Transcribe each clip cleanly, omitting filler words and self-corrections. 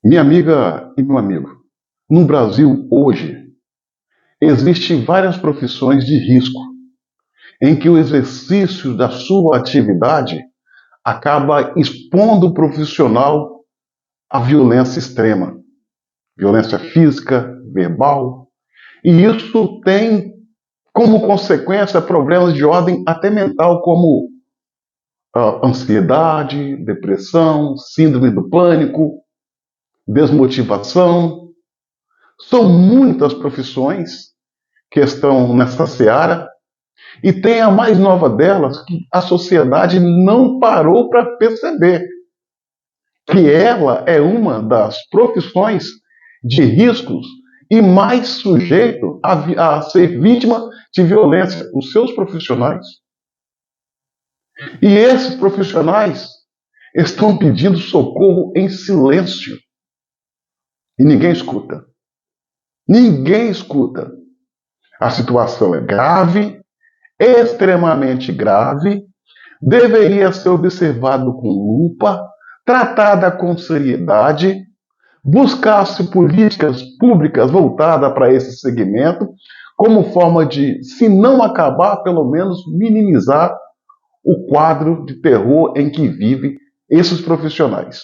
Minha amiga e meu amigo, no Brasil hoje existem várias profissões de risco em que o exercício da sua atividade acaba expondo o profissional à violência extrema, violência física, verbal, e isso tem como consequência problemas de ordem até mental como ansiedade, depressão, síndrome do pânico, desmotivação. São muitas profissões que estão nessa seara. E tem a mais nova delas, que a sociedade não parou para perceber, que ela é uma das profissões de riscos e mais sujeito a ser vítima de violência, os seus profissionais. E esses profissionais estão pedindo socorro em silêncio. E ninguém escuta. Ninguém escuta. A situação é grave, extremamente grave, deveria ser observado com lupa, tratada com seriedade, buscar-se políticas públicas voltadas para esse segmento, como forma de, se não acabar, pelo menos minimizar o quadro de terror em que vivem esses profissionais.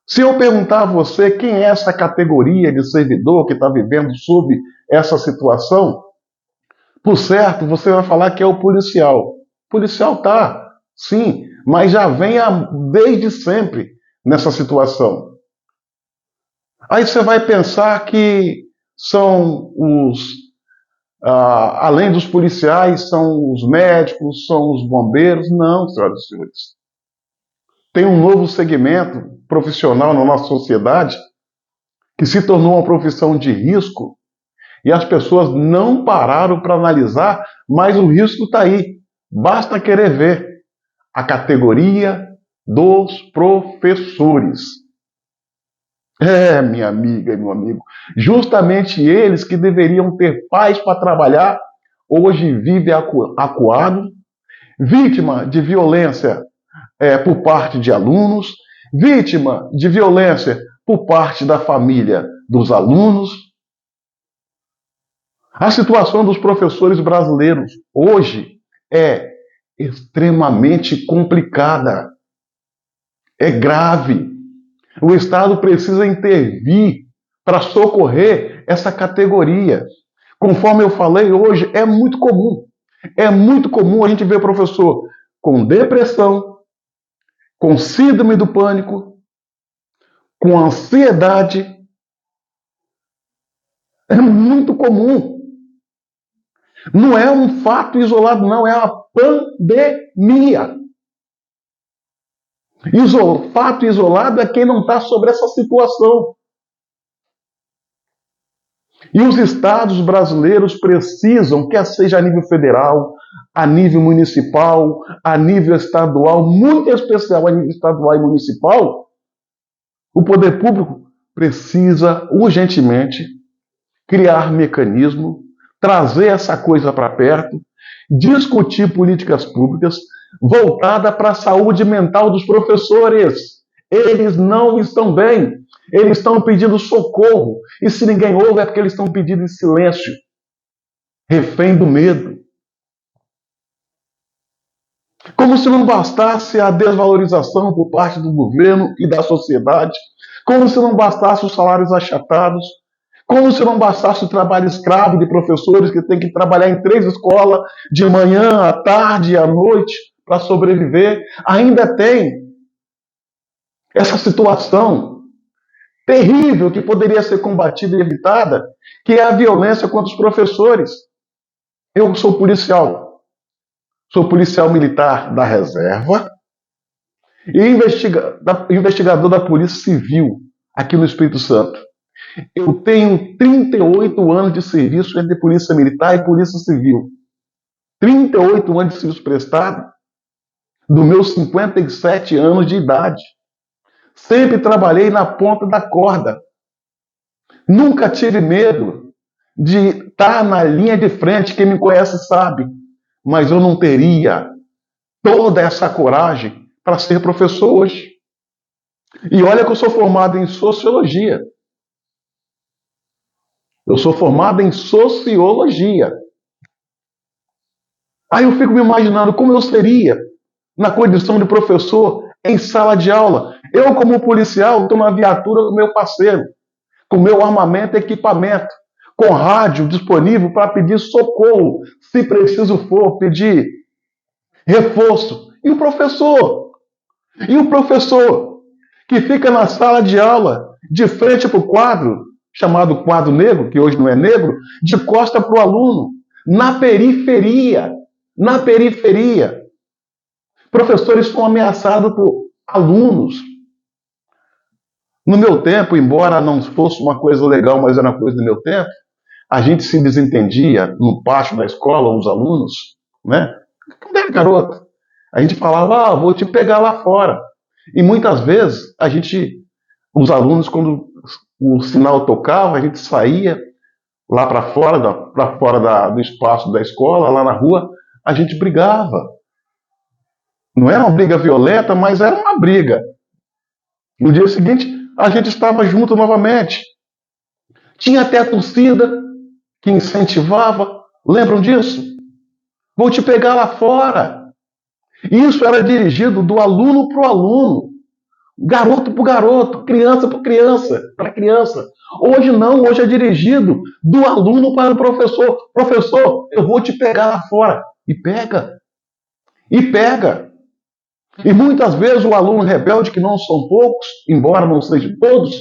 Se eu perguntar a você quem é essa categoria de servidor que está vivendo sob essa situação, por certo, você vai falar que é o policial. O policial tá, sim, mas já vem desde sempre nessa situação. Aí você vai pensar que são além dos policiais, são os médicos, são os bombeiros. Não, senhoras e senhores. Tem um novo segmento profissional na nossa sociedade que se tornou uma profissão de risco e as pessoas não pararam para analisar, mas o risco está aí. Basta querer ver a categoria dos professores. Minha amiga e meu amigo, justamente eles que deveriam ter paz para trabalhar, hoje vivem acuado, vítima de violência por parte de alunos, vítima de violência por parte da família dos alunos. A situação dos professores brasileiros hoje é extremamente complicada, é grave. O Estado precisa intervir para socorrer essa categoria. Conforme eu falei hoje, é muito comum a gente ver professor com depressão, com síndrome do pânico, com ansiedade. É muito comum. Não é um fato isolado, não, é a pandemia. Fato isolado é quem não está sobre essa situação. E os estados brasileiros precisam, quer seja a nível federal, a nível municipal, a nível estadual, muito especial a nível estadual e municipal, o poder público precisa urgentemente criar mecanismo, trazer essa coisa para perto, discutir políticas públicas voltadas para a saúde mental dos professores. Eles não estão bem. Eles estão pedindo socorro. E se ninguém ouve, é porque eles estão pedindo em silêncio, refém do medo. Como se não bastasse a desvalorização por parte do governo e da sociedade, como se não bastasse os salários achatados, como se não bastasse o trabalho escravo de professores que têm que trabalhar em 3 escolas, de manhã, à tarde e à noite, para sobreviver. Ainda tem essa situação terrível que poderia ser combatida e evitada, que é a violência contra os professores. Eu sou policial militar da reserva e investigador da Polícia Civil aqui no Espírito Santo. Eu tenho 38 anos de serviço entre Polícia Militar e Polícia Civil. 38 anos de serviço prestado dos meus 57 anos de idade. Sempre trabalhei na ponta da corda. Nunca tive medo de estar na linha de frente. Quem me conhece sabe. Mas eu não teria toda essa coragem para ser professor hoje. E olha que eu sou formado em sociologia. Eu sou formado em sociologia. Aí eu fico me imaginando como eu seria na condição de professor em sala de aula. Eu, como policial, estou na viatura do meu parceiro, com meu armamento e equipamento, com rádio disponível para pedir socorro, se preciso for, pedir reforço. E o professor? E o professor que fica na sala de aula, de frente para o quadro, chamado quadro negro, que hoje não é negro, de costa para o aluno, na periferia. Na periferia. Professores são ameaçados por alunos. No meu tempo, embora não fosse uma coisa legal, mas era uma coisa do meu tempo, a gente se desentendia no pátio da escola, os alunos, né? Quando era garoto, a gente falava, vou te pegar lá fora. E muitas vezes, os alunos, quando o sinal tocava, a gente saía lá para fora, do espaço da escola, lá na rua, a gente brigava. Não era uma briga violenta, mas era uma briga. No dia seguinte, a gente estava junto novamente. Tinha até a torcida que incentivava. Lembram disso? Vou te pegar lá fora. Isso era dirigido do aluno para o aluno, garoto para o garoto, criança para criança. Hoje não, hoje é dirigido do aluno para o professor. Professor, eu vou te pegar lá fora. E pega. E pega. E muitas vezes o aluno rebelde, que não são poucos, embora não sejam todos,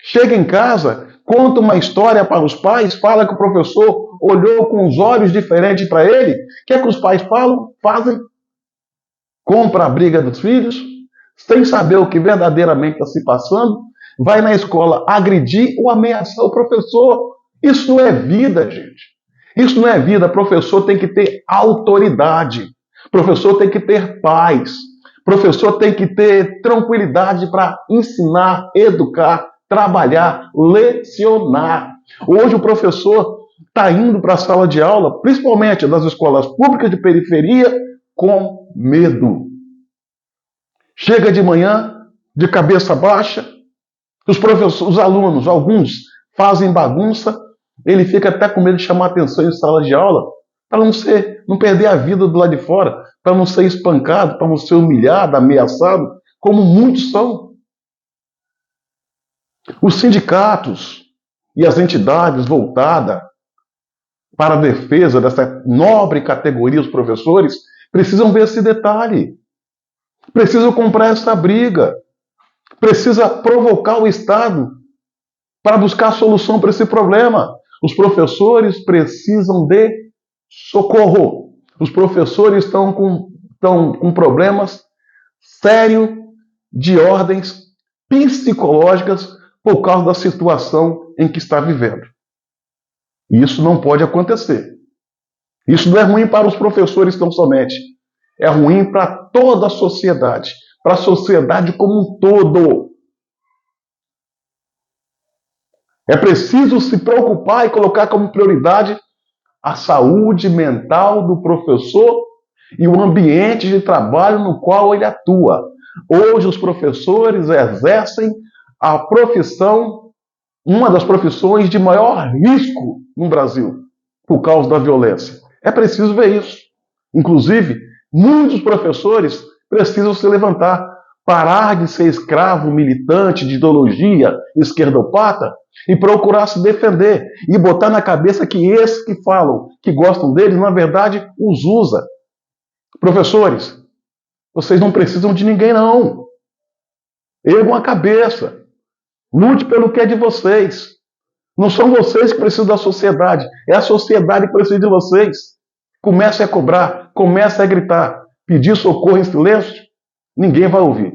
chega em casa, conta uma história para os pais, fala que o professor olhou com os olhos diferentes para ele. O que é que os pais fazem? Compra a briga dos filhos, sem saber o que verdadeiramente está se passando, vai na escola agredir ou ameaçar o professor. Isso não é vida, gente. Isso não é vida. Professor tem que ter autoridade. Professor tem que ter paz. Professor tem que ter tranquilidade para ensinar, educar, trabalhar, lecionar. Hoje o professor está indo para a sala de aula, principalmente das escolas públicas de periferia, com medo. Chega de manhã, de cabeça baixa, os alunos, alguns fazem bagunça, ele fica até com medo de chamar atenção em sala de aula, para não perder a vida do lado de fora, para não ser espancado, para não ser humilhado, ameaçado, como muitos são. Os sindicatos e as entidades voltadas para a defesa dessa nobre categoria, os professores, precisam ver esse detalhe. Precisam comprar essa briga. Precisa provocar o Estado para buscar solução para esse problema. Os professores precisam de socorro. Os professores estão com problemas sérios de ordens psicológicas por causa da situação em que está vivendo. E isso não pode acontecer. Isso não é ruim para os professores tão somente. É ruim para toda a sociedade, para a sociedade como um todo. É preciso se preocupar e colocar como prioridade a saúde mental do professor e o ambiente de trabalho no qual ele atua. Hoje os professores exercem a profissão, uma das profissões de maior risco no Brasil, por causa da violência. É preciso ver isso. Inclusive, muitos professores precisam se levantar, parar de ser escravo militante de ideologia esquerdopata e procurar se defender e botar na cabeça que esses que falam que gostam deles, na verdade, os usa. Professores, vocês não precisam de ninguém, não. Ergam a cabeça. Lute pelo que é de vocês. Não são vocês que precisam da sociedade, é a sociedade que precisa de vocês. Comece a cobrar, comece a gritar, pedir socorro em silêncio, ninguém vai ouvir.